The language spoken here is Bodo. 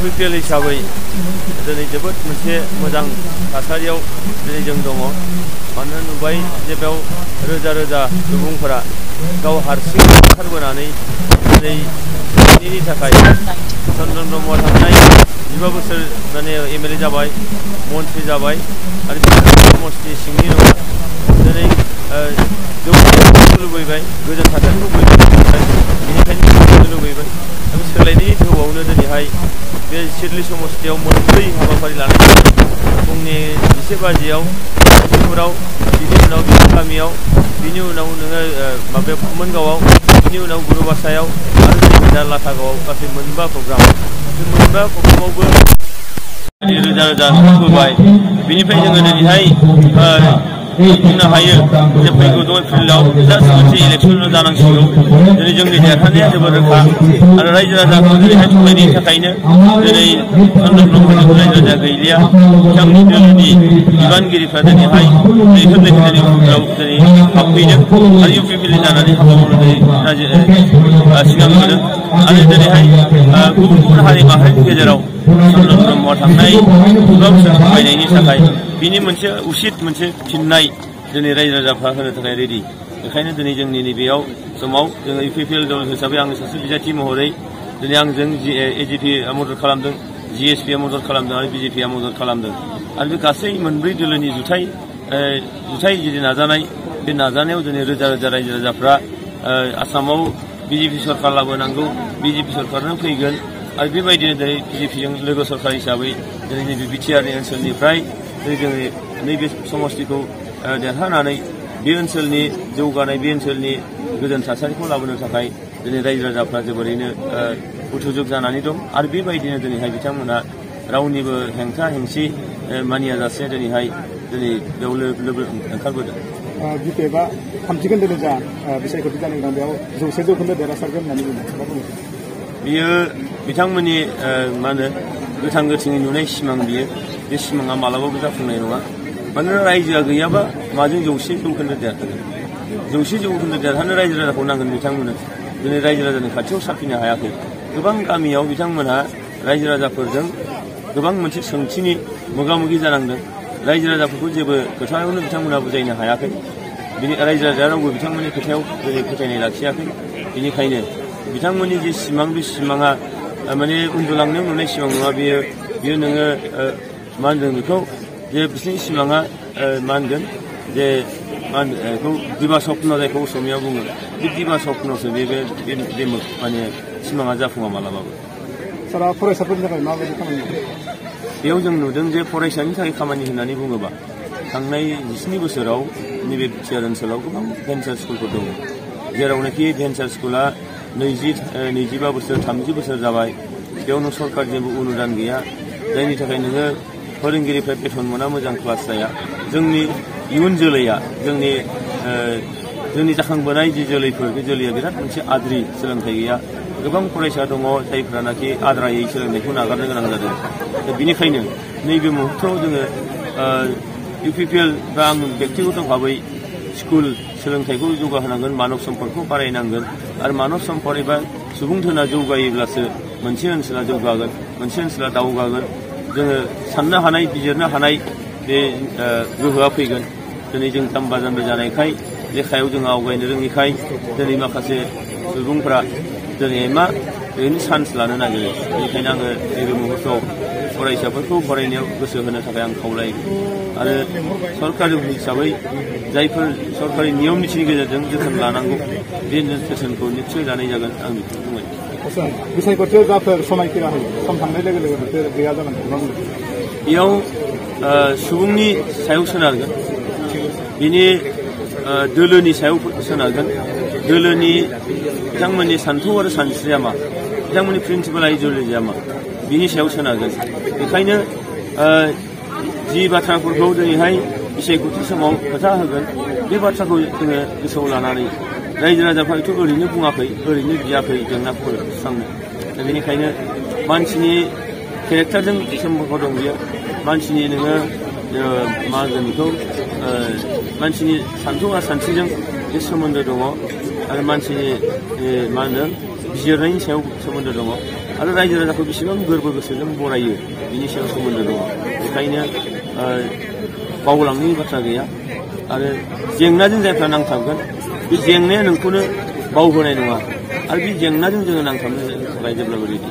UPPL हिसाबै दिनै जोबोद मोनसे मोजां थासारियाव दिनै जों दङ मानो नुबाय जे बेयाव रोजा रोजा सुबुंफोरा गाव हारसिं ओंखारबोनानै दिनै नि थाखाय चन्द्रन ब्रह्मआ थांनाय 15 बोसोर माने MLA जाबाय मन्त्रि जाबाय आरो समस्ति सिंनि नङा दिनै जौगानायखौ लुबैबाय गोजोन थासारिखौ लुबैबाय बेनिखायनो लुबैबाय आरो सोलायनायनि दोहौआवनो दिनैहाय बे सिडली समस्तियाव मोनब्रै हाबाफारि लानाय फुंनि 10 बाजियाव लखिमपुराव बिनि उनाव बिनि गामियाव बिनि उनाव नोङो माबायाव मोनगावआव बिनि उनाव गुरुबासायाव आरो जोंनि लाटागावआव गासै मोनबा प्रग्राम बे मोनबा प्रग्रामावबो रोजा रोजा ओंखारबोबाय बिनिफ्राय जोङो दिनैहाय बुंनो हायो जे फैगौ 2 एप्रिलाव जास्ट मोनसे इलेक्सन जानांसिगौ दिनै जोंनि देरहानाया जोबोद रोखा आरो रायजो राजाखौ दिनैहाय थगायनायनि थाखायनो दिनै चन्द्रन ब्रह्मजों रायजो राजा गैलिया बिथांनि दोलोनि बिबानगिरिफ्रा दिनैहाय लैखोन लैखोननि उनाव दिनै हाबफैदों आरो UPPL जानानै हाबा मावनो सिगांबोदों आरो दिनैहाय गुबुन गुबुन हारि माहारिनि गेजेराव चन्द्रन ब्रह्मआ थांनाय 15 बोसोर थगायनायनि थाखाय बिनि मोनसे उसित मोनसे फिननाय दिनै रायजो राजाफ्रा होनो थाखाय रेडि बेखायनो दिनै जोंनि नैबेयाव समाव जोङो UPPL दल हिसाबै आं सासे बिजाथि महरै दिनै आंजों AGP मदद खालामदों GSP आ मदद खालामदों आरो BJP आ मदद खालामदों आरो बे गासै मोनब्रै दोलोनि जुथाइ जि नाजानाय बे नाजानायाव दिनै रोजा रोजा रायजो राजाफ्रा आसामाव BJP सरकार लाबोनांगौ BJP सरकारनो फैगोन आरो बेबायदिनो दिनै BJPजों लोगो सरकार हिसाबै दिनै नैबे BTR ओनसोलनिफ्राय जोंनि नैबे समस्तिखौ देरहानानै बे ओनसोलनि जौगानाय बे ओनसोलनि गोजोन थासारिखौ लाबोनो थाखाय दिनै रायजो राजाफ्रा जोबोरैनो उथुजुग जानानै दं आरो बेबायदिनो दिनैहाय बिथांमोना रावनिबो हेंथा हेंसि मानियाजासे दिनैहाय बेयाव लोगो ओंखारबोदों BJP आ 30 खोन्दोनि जा बिसायख'थि जानो गोनां बेयाव 100 जौखोन्दो देरहासारगोन होननानै बुङो बियो बिथांमोननि मा होनो गोथां गोथोंनि नुनाय सिमां बियो बे सिमाङा मालाबाबो जाफुंनाय नङा मानोना रायजोआ गैयाबा माजों 100 जौखोन्दो देरहागोन 100 जौखोन्दो देरहानो रायजो राजाखौ नांगोन बिथांमोननो दिनै रायजो राजानि खाथियाव साफिनो हायाखै गोबां गामियाव बिथांमोनहा रायजो राजाफोरजों गोबां मोनसे सोंथिनि मोगा मोगि जानांदों रायजो राजाफोरखौ जेबो खोथायावनो बिथांमोनहा बुजायनो हायाखै बिनि रायजो राजाया रावबो बिथांमोननि खोथायाव दिनै फोथायनाय लाखियाखै बेनिखायनो बिथांमोननि जे सिमां बे सिमाङा माने उन्दुलांनायाव नुनाय सिमां नङा बियो नोङो मा होनदों बेखौ जे बिसोरनि सिमाङा मा होनगोन जे मा होनो बेखौ दिबा स्वप्न जायखौ असमियाव बुङो बे दिबा स्वप्नसो बे माने सिमाङा जाफुङा मालाबाबो सारा फरायसाफोरनि थाखाय माबायदि खामानि बेयाव जों नुदों जे फरायसानि थाखाय खामानि होननानै बुङोबा थांनाय 17 बोसोराव नैबे BTR ओनसोलाव गोबां भेन्सार स्कुलफोर दङ जेरावनाखि भेन्सार स्कुला 25 बोसोर 30 बोसोर जाबाय बेयावनो सरकारनिबो अनुदान गैया जायनि थाखाय नोङो फोरोंगिरिफ्रा बेथन मोना मोजां क्लास जाया जोंनि इयुन जोलैया जोंनि जाखांबोनाय जि जोलैफोर बे जोलैया बिराद मोनसे आद्रि सोलोंथाइ गैया गोबां फरायसा दङ जायफ्रानाखि आद्रायै सोलोंथाइखौ नागारनो गोनां जादों बेनिखायनो नैबे मुहूर्तआव जोङो UPPL बा आं बेक्तिगत भाबै स्कुल सोलोंथाइखौ जौगाहोनांगोन मानब सम्पदखौ बारायनांगोन आरो मानब सम्पद एबा सुबुं धोना जौगायोब्लासो मोनसे ओनसोला जौगागोन मोनसे ओनसोला दावगागोन जोङो साननो हानाय बिजिरनो हानाय बे गोहोआ फैगोन दिनै जों जाम्बा जाम्बि जानायखाय लेखायाव जों आवगायनो रोङिखाय दिनै माखासे सुबुंफ्रा दिनै ओरैनो चान्स लानो नागिरो बेनिखायनो आङो नैबे मुहूर्तआव फरायसाफोरखौ फरायनायाव गोसो होनो थाखाय आं खावलायो आरो सरकारि हिसाबै जायफोर सरकारि नियम निथिनि गेजेरजों जोथोन लानांगौ बे जोथोनखौ निस्सय लानाय जागोन आं बेखौ बुंबाय बिसायख'थियाव जाफोर समायखिरा होयो सम थांनाय लोगो लोगो गैया जागोन बेयाव सुबुंनि सायाव सोनारगोन बिनि दोलोनि सायाव सोनारगोन दोलोनि बिथांमोननि सान्थौ आरो सानस्रिया मा बिथांमोननि प्रिन्सिपाल आइडिय'लजिया मा बिनि सायाव सोनारगोन बेखायनो जि बाथ्राफोरखौ दिनैहाय बिसायख'थि समाव खोथा होगोन बे बाथ्राखौ जोङो गोसोआव लानानै रायजो राजाफ्राथ' ओरैनो बुङाखै ओरैनो बियाखै जेंनाखौ सुस्रांनो दा बेनिखायनो मानसिनि केरेक्टारजों सोमोन्दो दं बियो मानसिनि नोङो मा होनगोन बेखौ मानसिनि सान्थौ आरो सानस्रिजों बे सोमोन्दो दङ आरो मानसिनि मा होनो बिजिरनायनि सायाव सोमोन्दो दङ आरो रायजो राजाखौ बेसेबां गोरबो गोसोजों बरायो बिनि सायाव सोमोन्दो दङ। बेखायनो बावलांनायनि बाथ्रा गैया आरो जेंनाजों जायफ्रा नांथाबगोन बे जेंनाया नोंखौनो बावहोनाय नङा आरो बे जेंनाजों जोङो नांथाबनो थाखाय जेब्लाबो रेडि।